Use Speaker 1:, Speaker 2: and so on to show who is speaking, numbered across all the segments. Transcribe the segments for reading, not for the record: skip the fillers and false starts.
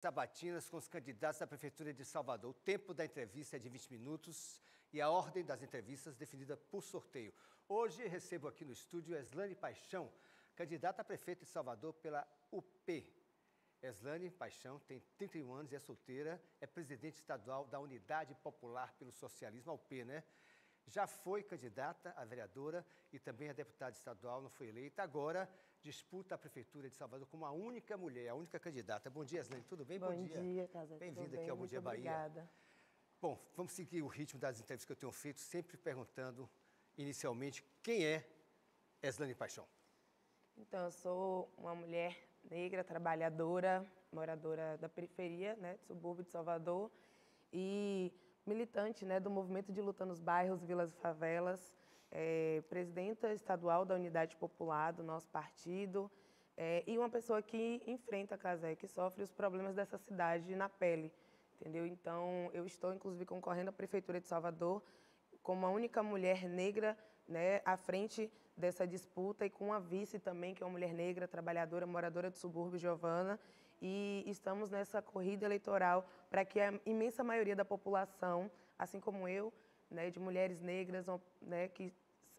Speaker 1: Sabatinas com os candidatos à Prefeitura de Salvador. O tempo da entrevista é de 20 minutos e a ordem das entrevistas definida por sorteio. Hoje recebo aqui no estúdio Eslane Paixão, candidata a prefeita de Salvador pela UP. Eslane Paixão tem 31 anos e é solteira, é presidente estadual da Unidade Popular pelo Socialismo, a UP, né? Já foi candidata a vereadora e também a deputada estadual, não foi eleita. Agora disputa a Prefeitura de Salvador como a única mulher, a única candidata. Bom dia, Eslane, tudo bem?
Speaker 2: Bom dia, Casa.
Speaker 1: Bem-vinda aqui ao Bom Dia Bahia.
Speaker 2: Obrigada.
Speaker 1: Bom, vamos seguir o ritmo das entrevistas que eu tenho feito, sempre perguntando, inicialmente, quem é Eslane Paixão?
Speaker 2: Então, eu sou uma mulher negra, trabalhadora, moradora da periferia, né, do subúrbio de Salvador, e militante, né, do movimento de luta nos bairros, vilas e favelas, presidenta estadual da Unidade Popular do nosso partido, e uma pessoa que enfrenta a Casé, que sofre os problemas dessa cidade na pele, entendeu? Então, eu estou, inclusive, concorrendo à Prefeitura de Salvador como a única mulher negra, né, à frente dessa disputa e com uma vice também, que é uma mulher negra, trabalhadora, moradora do subúrbio, Giovana, e estamos nessa corrida eleitoral para que a imensa maioria da população, assim como eu, né, de mulheres negras, né, que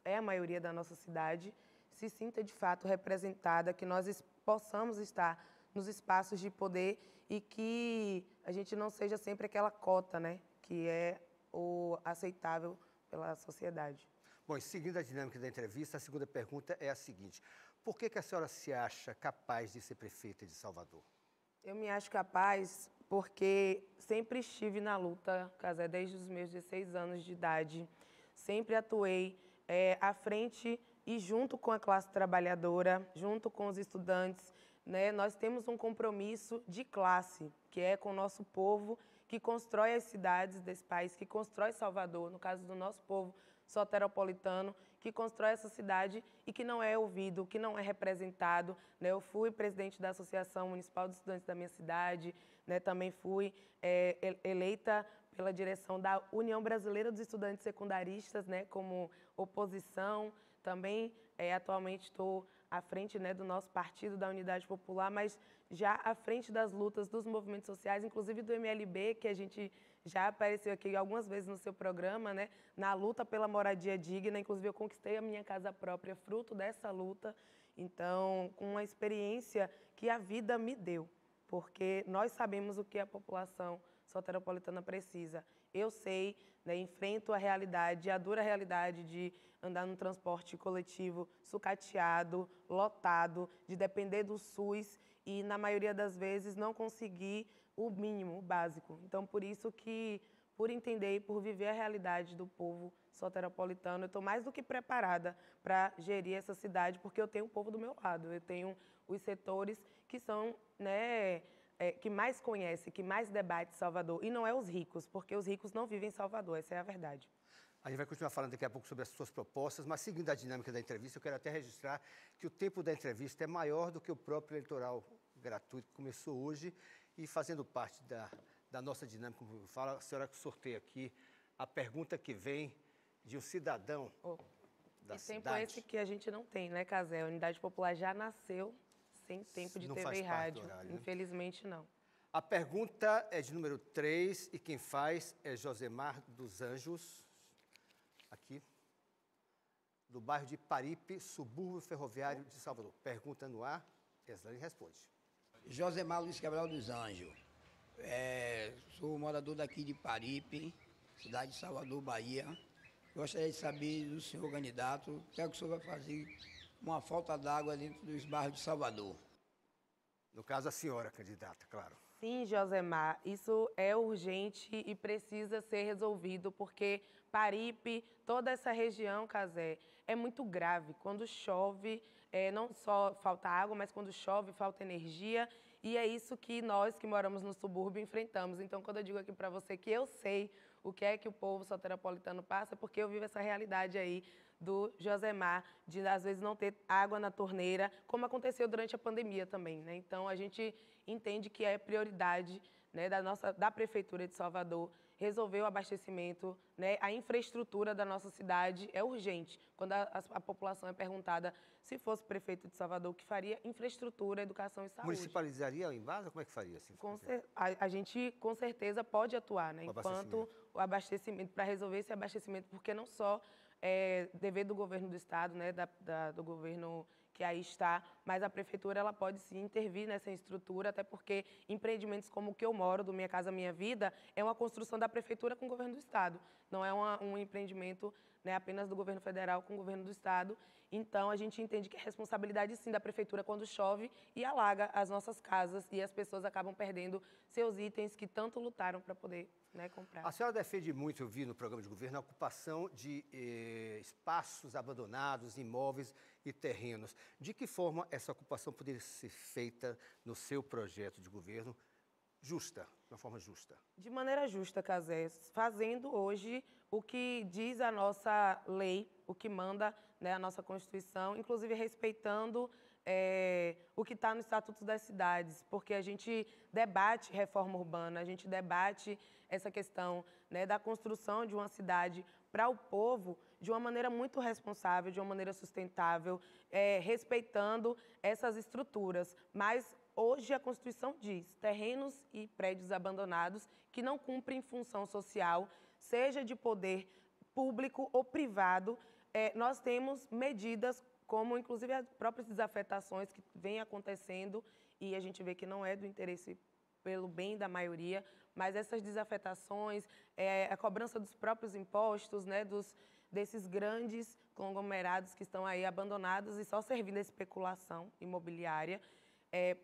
Speaker 2: é a maioria da nossa cidade, se sinta de fato representada, que nós possamos estar nos espaços de poder e que a gente não seja sempre aquela cota, né, que é o aceitável pela sociedade.
Speaker 1: Bom, e seguindo a dinâmica da entrevista, a segunda pergunta é a seguinte: por que a senhora se acha capaz de ser prefeita de Salvador?
Speaker 2: Eu me acho capaz porque sempre estive na luta, Casé, desde os meus 16 anos de idade. Sempre atuei à frente e junto com a classe trabalhadora, junto com os estudantes, né? Nós temos um compromisso de classe, que é com o nosso povo, que constrói as cidades desse país, que constrói Salvador, no caso do nosso povo soteropolitano, que constrói essa cidade e que não é ouvido, que não é representado, né? Eu fui presidente da Associação Municipal de Estudantes da minha cidade, né? Também fui eleita pela direção da União Brasileira dos Estudantes Secundaristas, né? Como oposição. Também atualmente estou à frente, né, do nosso partido, da Unidade Popular, mas já à frente das lutas dos movimentos sociais, inclusive do MLB, que a gente já apareceu aqui algumas vezes no seu programa, né, na luta pela moradia digna. Inclusive eu conquistei a minha casa própria fruto dessa luta, então com uma experiência que a vida me deu, porque nós sabemos o que a população soteropolitana precisa. Eu sei, né, enfrento a realidade, a dura realidade de andar num transporte coletivo sucateado, lotado, de depender do SUS e, na maioria das vezes, não conseguir o mínimo, o básico. Então, por isso que, por entender e por viver a realidade do povo soteropolitano, eu estou mais do que preparada para gerir essa cidade, porque eu tenho o povo do meu lado, eu tenho os setores que são, né, que mais conhece, que mais debate Salvador. E não é os ricos, porque os ricos não vivem em Salvador, essa é a verdade.
Speaker 1: A gente vai continuar falando daqui a pouco sobre as suas propostas, mas seguindo a dinâmica da entrevista, eu quero até registrar que o tempo da entrevista é maior do que o próprio eleitoral gratuito que começou hoje e fazendo parte da nossa dinâmica, como eu falo, a senhora sorteia aqui a pergunta que vem de um cidadão da cidade.
Speaker 2: Tempo esse que a gente não tem, né, Casé? A Unidade Popular já nasceu sem tempo de TV e rádio.
Speaker 1: Horário,
Speaker 2: infelizmente,
Speaker 1: né?
Speaker 2: não.
Speaker 1: A pergunta é de número 3 e quem faz é Josemar dos Anjos, aqui, do bairro de Paripe, subúrbio ferroviário de Salvador. Pergunta no ar, Eslane responde.
Speaker 3: Josemar Luiz Cabral dos Anjos. Sou morador daqui de Paripe, cidade de Salvador, Bahia. Gostaria de saber do senhor candidato o que é que o senhor vai fazer uma falta d'água dentro dos bairros de Salvador.
Speaker 1: No caso, a senhora, candidata, claro.
Speaker 2: Sim, Josemar, isso é urgente e precisa ser resolvido, porque Paripe, toda essa região, Casé, é muito grave. Quando chove, não só falta água, mas quando chove, falta energia, e é isso que nós que moramos no subúrbio enfrentamos. Então, quando eu digo aqui para você que eu sei o que é que o povo soteropolitano passa, é porque eu vivo essa realidade aí do Josemar, de às vezes não ter água na torneira, como aconteceu durante a pandemia também, né? Então, a gente entende que é prioridade, né, da Prefeitura de Salvador, resolver o abastecimento, né, a infraestrutura da nossa cidade é urgente. Quando a população é perguntada se fosse prefeito de Salvador, o que faria? Infraestrutura, educação e saúde.
Speaker 1: Municipalizaria o Embasa? Como é que faria? Assim,
Speaker 2: a gente, com certeza, pode atuar, né, enquanto o abastecimento, para resolver esse abastecimento, porque não só é dever do governo do Estado, né, do governo que aí está, mas a Prefeitura ela pode sim intervir nessa estrutura, até porque empreendimentos como o que eu moro, do Minha Casa Minha Vida, é uma construção da Prefeitura com o governo do Estado. Não é um empreendimento, né, apenas do governo federal com o governo do Estado. Então, a gente entende que é responsabilidade, sim, da Prefeitura quando chove e alaga as nossas casas e as pessoas acabam perdendo seus itens que tanto lutaram para poder, né, comprar.
Speaker 1: A senhora defende muito, eu vi no programa de governo, a ocupação de espaços abandonados, imóveis e terrenos. De que forma essa ocupação poderia ser feita no seu projeto de governo justa, de uma forma justa?
Speaker 2: De maneira justa, Casés, fazendo hoje o que diz a nossa lei, o que manda, né, a nossa Constituição, inclusive respeitando o que está no Estatuto das Cidades, porque a gente debate reforma urbana, a gente debate essa questão, né, da construção de uma cidade para o povo de uma maneira muito responsável, de uma maneira sustentável, respeitando essas estruturas. Mas hoje a Constituição diz terrenos e prédios abandonados que não cumprem função social, seja de poder público ou privado, nós temos medidas como, inclusive, as próprias desafetações que vêm acontecendo e a gente vê que não é do interesse pelo bem da maioria, mas essas desafetações, a cobrança dos próprios impostos, né, desses grandes conglomerados que estão aí abandonados e só servindo a especulação imobiliária,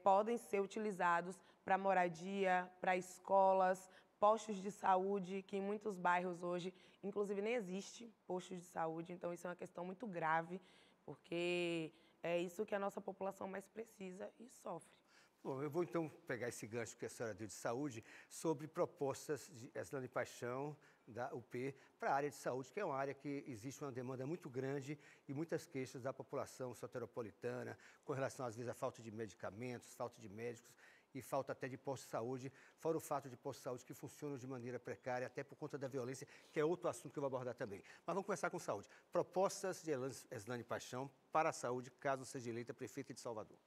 Speaker 2: podem ser utilizados para moradia, para escolas, postos de saúde, que em muitos bairros hoje, inclusive, nem existe postos de saúde. Então, isso é uma questão muito grave, porque é isso que a nossa população mais precisa e sofre.
Speaker 1: Bom, eu vou então pegar esse gancho que a senhora deu de saúde sobre propostas de Eslane Paixão, da UP, para a área de saúde, que é uma área que existe uma demanda muito grande e muitas queixas da população soteropolitana com relação, às vezes, à falta de medicamentos, falta de médicos e falta até de postos de saúde, fora o fato de postos de saúde que funcionam de maneira precária, até por conta da violência, que é outro assunto que eu vou abordar também. Mas vamos começar com saúde. Propostas de Eslane Paixão para a saúde, caso seja eleita prefeita de Salvador.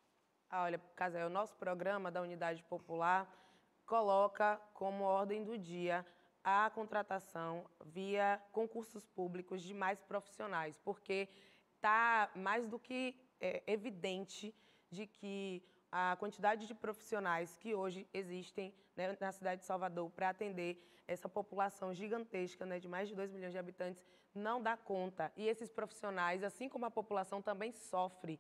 Speaker 2: Olha, Casé, o nosso programa da Unidade Popular coloca como ordem do dia a contratação via concursos públicos de mais profissionais, porque está mais do que evidente de que a quantidade de profissionais que hoje existem, né, na cidade de Salvador para atender essa população gigantesca, né, de mais de 2 milhões de habitantes, não dá conta. E esses profissionais, assim como a população, também sofre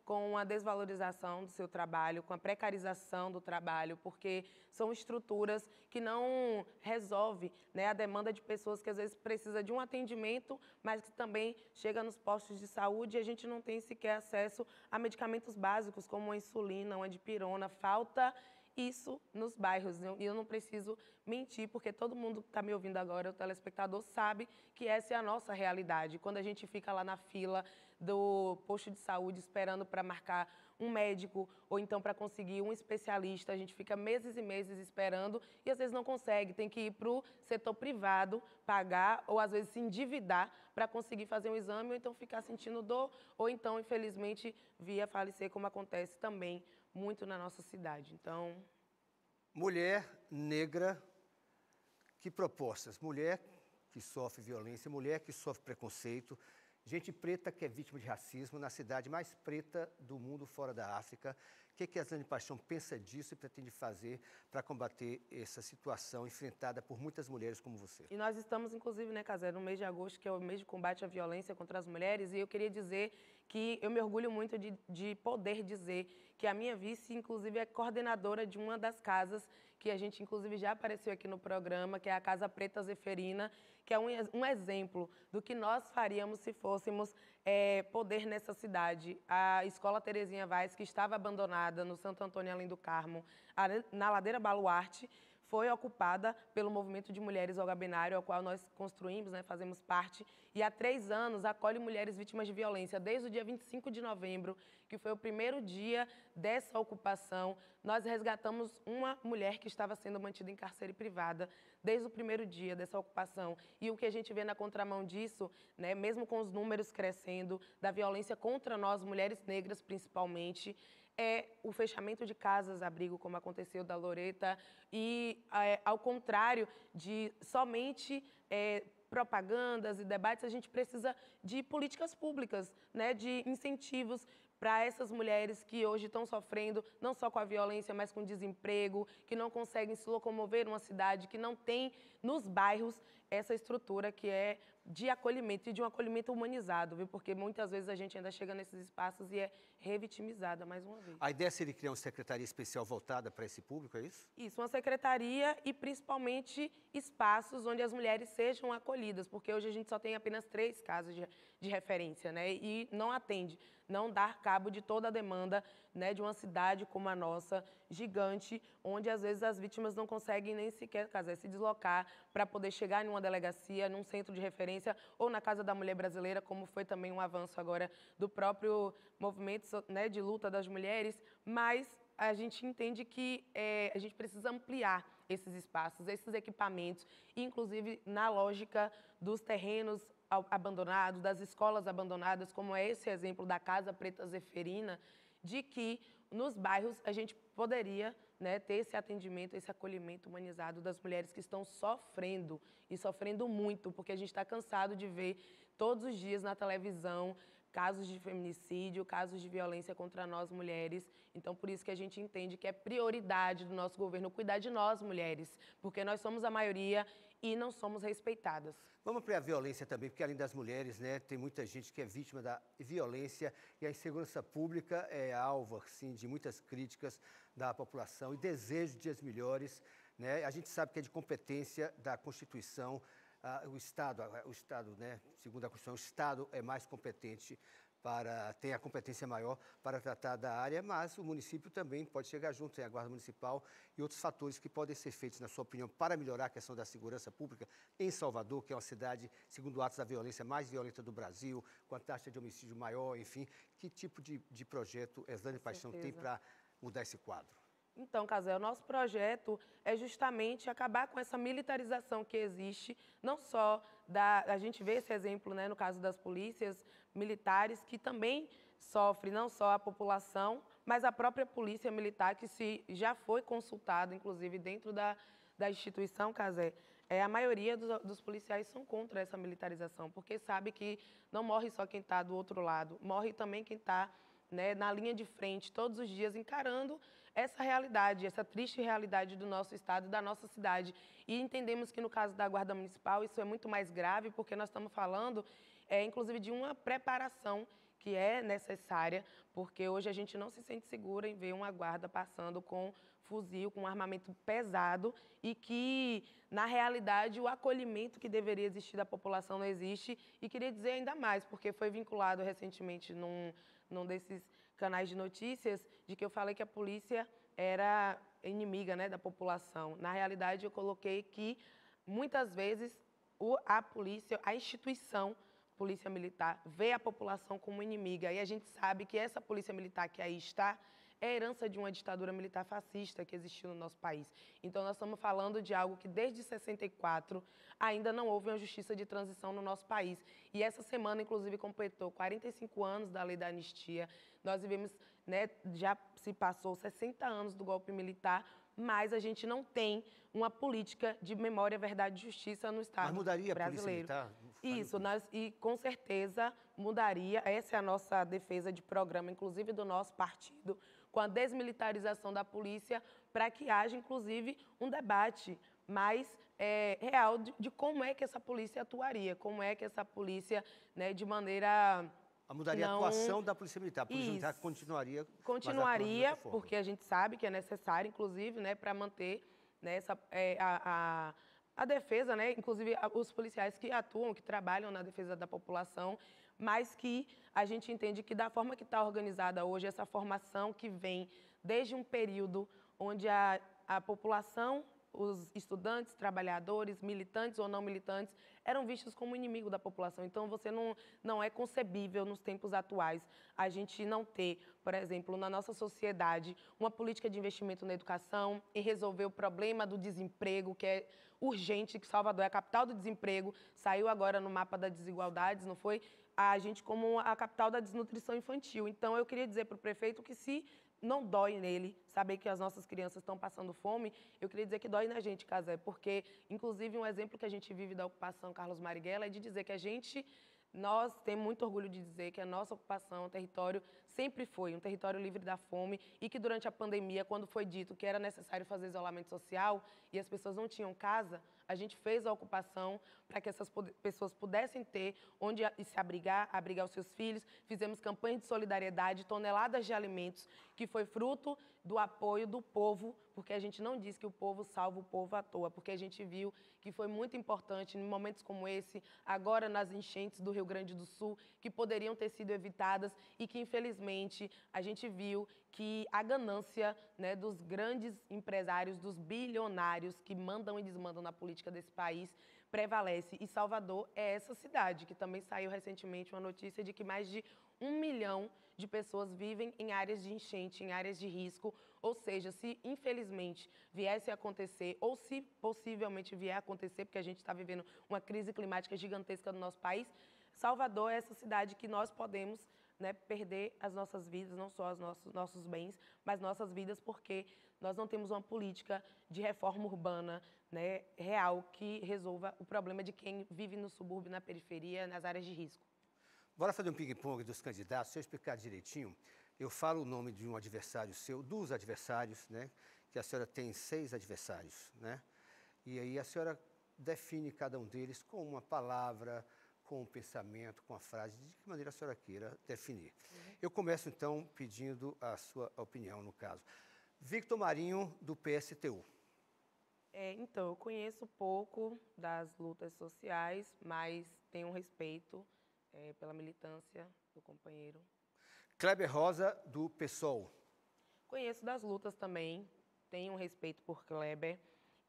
Speaker 2: com a desvalorização do seu trabalho, com a precarização do trabalho, porque são estruturas que não resolvem, né, a demanda de pessoas que às vezes precisa de um atendimento, mas que também chega nos postos de saúde e a gente não tem sequer acesso a medicamentos básicos como a insulina, uma dipirona. Falta isso nos bairros. E eu não preciso mentir, porque todo mundo que está me ouvindo agora, o telespectador, sabe que essa é a nossa realidade. Quando a gente fica lá na fila do posto de saúde esperando para marcar um médico ou então para conseguir um especialista, a gente fica meses e meses esperando e às vezes não consegue, tem que ir para o setor privado, pagar ou às vezes se endividar para conseguir fazer um exame ou então ficar sentindo dor ou então, infelizmente, vir a falecer, como acontece também muito na nossa cidade. Então,
Speaker 1: mulher negra, que propostas? Mulher que sofre violência, mulher que sofre preconceito, gente preta que é vítima de racismo na cidade mais preta do mundo fora da África. O que a Eslane Paixão pensa disso e pretende fazer para combater essa situação enfrentada por muitas mulheres como você?
Speaker 2: E nós estamos, inclusive, né, Casé, no mês de agosto, que é o mês de combate à violência contra as mulheres, e eu queria dizer que eu me orgulho muito de poder dizer que a minha vice, inclusive, é coordenadora de uma das casas que a gente, inclusive, já apareceu aqui no programa, que é a Casa Preta Zeferina, que é um exemplo do que nós faríamos se fôssemos poder nessa cidade. A Escola Terezinha Vaz, que estava abandonada no Santo Antônio Além do Carmo, na Ladeira Baluarte, foi ocupada pelo Movimento de Mulheres Olga Benário, ao qual nós construímos, né, fazemos parte, e há 3 anos acolhe mulheres vítimas de violência. Desde o dia 25 de novembro, que foi o primeiro dia dessa ocupação, nós resgatamos uma mulher que estava sendo mantida em cárcere privada, desde o primeiro dia dessa ocupação. E o que a gente vê na contramão disso, né, mesmo com os números crescendo, da violência contra nós, mulheres negras principalmente, é o fechamento de casas-abrigo, como aconteceu da Loreta, e ao contrário de somente propagandas e debates, a gente precisa de políticas públicas, né, de incentivos para essas mulheres que hoje estão sofrendo, não só com a violência, mas com desemprego, que não conseguem se locomover numa cidade, que não tem nos bairros essa estrutura que é de acolhimento e de um acolhimento humanizado, viu? Porque muitas vezes a gente ainda chega nesses espaços e é revitimizada mais uma vez.
Speaker 1: A ideia seria criar uma secretaria especial voltada para esse público, é isso?
Speaker 2: Isso, uma secretaria e principalmente espaços onde as mulheres sejam acolhidas, porque hoje a gente só tem apenas 3 casos de referência, né? E não atende, não dá cabo de toda a demanda, né, de uma cidade como a nossa, gigante, onde às vezes as vítimas não conseguem nem sequer se deslocar para poder chegar em uma delegacia, num centro de referência ou na Casa da Mulher Brasileira, como foi também um avanço agora do próprio movimento, né, de luta das mulheres, mas a gente entende que a gente precisa ampliar esses espaços, esses equipamentos, inclusive na lógica dos terrenos abandonados, das escolas abandonadas, como é esse exemplo da Casa Preta Zeferina, de que nos bairros a gente poderia, né, ter esse atendimento, esse acolhimento humanizado das mulheres que estão sofrendo, e sofrendo muito, porque a gente está cansado de ver todos os dias na televisão casos de feminicídio, casos de violência contra nós mulheres. Então, por isso que a gente entende que é prioridade do nosso governo cuidar de nós mulheres, porque nós somos a maioria e não somos respeitadas.
Speaker 1: Vamos para a violência também, porque além das mulheres, né, tem muita gente que é vítima da violência e a insegurança pública é alvo, assim, de muitas críticas da população e desejo de dias melhores, né? A gente sabe que é de competência da Constituição. O Estado, né, segundo a Constituição, o Estado é mais competente tem a competência maior para tratar da área, mas o município também pode chegar junto, tem a Guarda Municipal e outros fatores que podem ser feitos, na sua opinião, para melhorar a questão da segurança pública em Salvador, que é uma cidade, segundo atos da violência, mais violenta do Brasil, com a taxa de homicídio maior, enfim. Que tipo de projeto Eslane Paixão tem para mudar esse quadro?
Speaker 2: Então, Casé, o nosso projeto é justamente acabar com essa militarização que existe, não só a gente vê esse exemplo, né, no caso das polícias militares, que também sofre não só a população, mas a própria polícia militar, que já foi consultada, inclusive, dentro da instituição, Casé. A maioria dos policiais são contra essa militarização, porque sabe que não morre só quem está do outro lado, morre também quem está, né, na linha de frente, todos os dias, encarando essa realidade, essa triste realidade do nosso estado, da nossa cidade. E entendemos que no caso da Guarda Municipal isso é muito mais grave, porque nós estamos falando, inclusive, de uma preparação que é necessária, porque hoje a gente não se sente segura em ver uma guarda passando com fuzil, com armamento pesado, e que, na realidade, o acolhimento que deveria existir da população não existe. E queria dizer ainda mais, porque foi vinculado recentemente num desses canais de notícias, de que eu falei que a polícia era inimiga, né, da população. Na realidade, eu coloquei que, muitas vezes, a polícia, a instituição Polícia Militar, vê a população como inimiga. E a gente sabe que essa Polícia Militar que aí está é herança de uma ditadura militar fascista que existiu no nosso país. Então, nós estamos falando de algo que, desde 64, ainda não houve uma justiça de transição no nosso país. E essa semana, inclusive, completou 45 anos da Lei da Anistia. Nós vivemos, né, já se passou 60 anos do golpe militar, mas a gente não tem uma política de memória, verdade e justiça no Estado brasileiro.
Speaker 1: Mas mudaria a Polícia Militar?
Speaker 2: Isso, e com certeza mudaria. Essa é a nossa defesa de programa, inclusive do nosso partido, com a desmilitarização da polícia, para que haja, inclusive, um debate mais real de como é que essa polícia atuaria, como é que essa polícia, né, de maneira...
Speaker 1: Mudaria a atuação da Polícia Militar. A Polícia Militar continuaria...
Speaker 2: Continuaria, porque a gente sabe que é necessário, inclusive, né, para manter, né, a defesa, né, inclusive os policiais que atuam, que trabalham na defesa da população, mas que a gente entende que, da forma que está organizada hoje, essa formação que vem desde um período onde a população os estudantes, trabalhadores, militantes ou não militantes, eram vistos como inimigo da população. Então, não é concebível nos tempos atuais a gente não ter, por exemplo, na nossa sociedade, uma política de investimento na educação, em resolver o problema do desemprego, que é urgente, que Salvador é a capital do desemprego, saiu agora no mapa das desigualdades, não foi? A gente como a capital da desnutrição infantil. Então, eu queria dizer para o prefeito que se não dói nele saber que as nossas crianças estão passando fome, eu queria dizer que dói na gente, Casé, porque, inclusive, um exemplo que a gente vive da ocupação Carlos Marighella é de dizer que nós temos muito orgulho de dizer que a nossa ocupação, o território, sempre foi um território livre da fome e que durante a pandemia, quando foi dito que era necessário fazer isolamento social e as pessoas não tinham casa, a gente fez a ocupação para que essas pessoas pudessem ter onde se abrigar os seus filhos. Fizemos campanhas de solidariedade, toneladas de alimentos, que foi fruto do apoio do povo, porque a gente não diz que o povo salva o povo à toa, porque a gente viu que foi muito importante em momentos como esse, agora nas enchentes do Rio Grande do Sul, que poderiam ter sido evitadas e que, infelizmente, a gente viu que a ganância, né, dos grandes empresários, dos bilionários que mandam e desmandam na política desse país, prevalece. E Salvador é essa cidade, que também saiu recentemente uma notícia de que mais de 1 milhão de pessoas vivem em áreas de enchente, em áreas de risco. Ou seja, se infelizmente viesse a acontecer, ou se possivelmente vier a acontecer, porque a gente está vivendo uma crise climática gigantesca no nosso país, Salvador é essa cidade que nós podemos, né, perder as nossas vidas, não só os nossos bens, mas nossas vidas, porque nós não temos uma política de reforma urbana, né, real que resolva o problema de quem vive no subúrbio, na periferia, nas áreas de risco.
Speaker 1: Bora fazer um ping-pong dos candidatos. Se eu explicar direitinho, eu falo o nome de um adversário seu, dos adversários, né, que a senhora tem 6 adversários, né, e aí a senhora define cada um deles com uma palavra, com um pensamento, com a frase, de que maneira a senhora queira definir. Eu começo, então, pedindo a sua opinião, no caso. Victor Marinho, do PSTU.
Speaker 2: Então, eu conheço pouco das lutas sociais, mas tenho um respeito pela militância do companheiro.
Speaker 1: Kleber Rosa, do PSOL.
Speaker 2: Conheço das lutas também, tenho um respeito por Kleber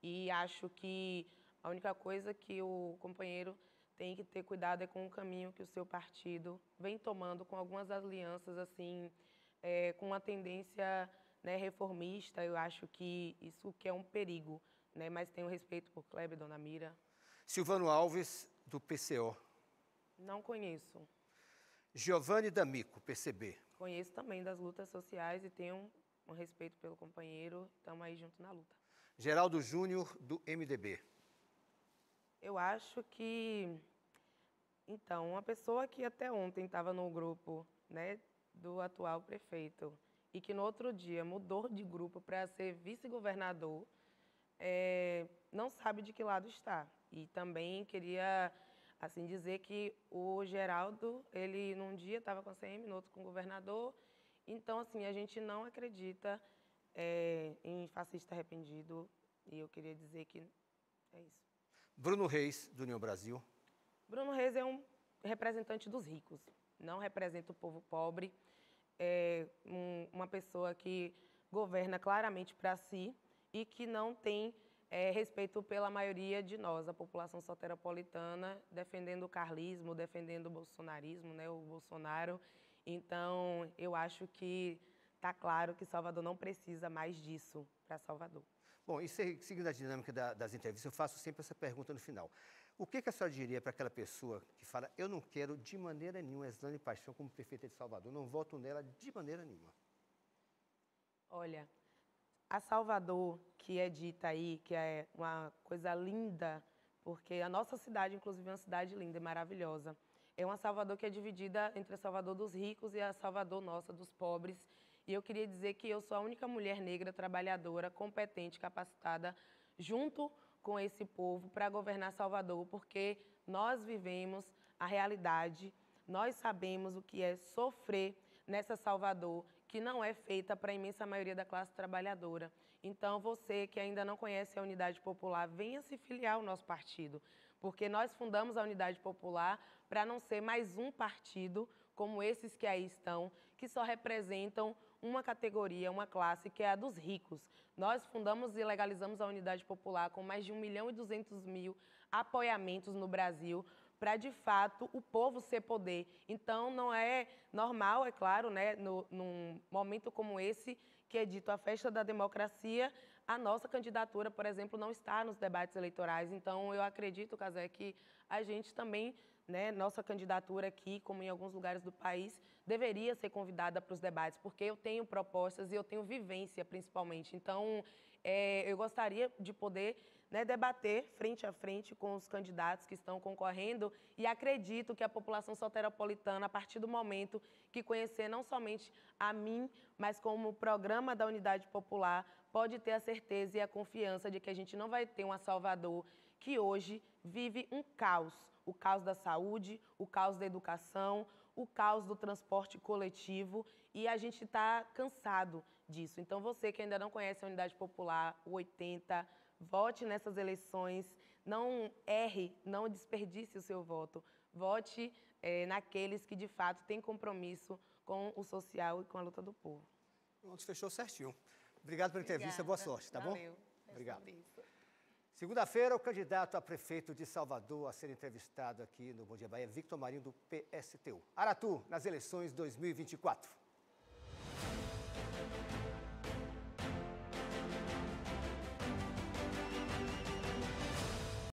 Speaker 2: e acho que a única coisa que o companheiro tem que ter cuidado é com o caminho que o seu partido vem tomando com algumas alianças, assim, com uma tendência, né, reformista. Eu acho que isso que é um perigo, né, mas tenho respeito por Kleber, Dona Mira.
Speaker 1: Silvano Alves, do PCO.
Speaker 2: Não conheço.
Speaker 1: Giovanni D'Amico, PCB.
Speaker 2: Conheço também das lutas sociais e tenho um respeito pelo companheiro, estamos aí juntos na luta.
Speaker 1: Geraldo Júnior, do MDB.
Speaker 2: Eu acho que, então, uma pessoa que até ontem estava no grupo, né, do atual prefeito e que no outro dia mudou de grupo para ser vice-governador, não sabe de que lado está. E também queria, assim, dizer que o Geraldo, ele num dia estava com a CM, no outro com o governador. Então, assim, a gente não acredita em fascista arrependido e eu queria dizer que é isso.
Speaker 1: Bruno Reis, do União Brasil.
Speaker 2: Bruno Reis é um representante dos ricos, não representa o povo pobre. É uma pessoa que governa claramente para si e que não tem respeito pela maioria de nós, a população soteropolitana, defendendo o carlismo, defendendo o bolsonarismo, né, o Bolsonaro. Então, eu acho que está claro que Salvador não precisa mais disso para Salvador.
Speaker 1: Bom, e seguindo a dinâmica das entrevistas, eu faço sempre essa pergunta no final. O que a senhora diria para aquela pessoa que fala, eu não quero de maneira nenhuma Eslane Paixão como prefeita de Salvador, não voto nela de maneira nenhuma?
Speaker 2: Olha, a Salvador, que é dita aí, que é uma coisa linda, porque a nossa cidade, inclusive, é uma cidade linda e maravilhosa. É uma Salvador que é dividida entre a Salvador dos ricos e a Salvador nossa, dos pobres. E eu queria dizer que eu sou a única mulher negra, trabalhadora, competente, capacitada, junto com esse povo, para governar Salvador, porque nós vivemos a realidade, nós sabemos o que é sofrer nessa Salvador, que não é feita para a imensa maioria da classe trabalhadora. Então, você que ainda não conhece a Unidade Popular, venha se filiar ao nosso partido, porque nós fundamos a Unidade Popular para não ser mais um partido como esses que aí estão, que só representam uma categoria, uma classe, que é a dos ricos. Nós fundamos e legalizamos a Unidade Popular com mais de 1.200.000 apoiamentos no Brasil, para, de fato, o povo ser poder. Então, não é normal, é claro, né, num momento como esse, que é dito a festa da democracia, a nossa candidatura, por exemplo, não está nos debates eleitorais. Então, eu acredito, Cazé, que a gente também, né, nossa candidatura aqui, como em alguns lugares do país, deveria ser convidada para os debates, porque eu tenho propostas e eu tenho vivência, principalmente. Então, eu gostaria de poder, né, debater frente a frente com os candidatos que estão concorrendo e acredito que a população soteropolitana, a partir do momento que conhecer não somente a mim, mas como o programa da Unidade Popular, pode ter a certeza e a confiança de que a gente não vai ter uma Salvador que hoje vive um caos. O caos da saúde, o caos da educação, o caos do transporte coletivo e a gente está cansado disso. Então, você que ainda não conhece a Unidade Popular, o 80, vote nessas eleições, não erre, não desperdice o seu voto. Vote naqueles que, de fato, têm compromisso com o social e com a luta do povo.
Speaker 1: Pronto, fechou certinho. Obrigado pela entrevista, boa sorte, tá bom?
Speaker 2: Valeu.
Speaker 1: Obrigado. Segunda-feira, o candidato a prefeito de Salvador a ser entrevistado aqui no Bom Dia Bahia, Victor Marinho, do PSTU. Aratu, nas eleições 2024.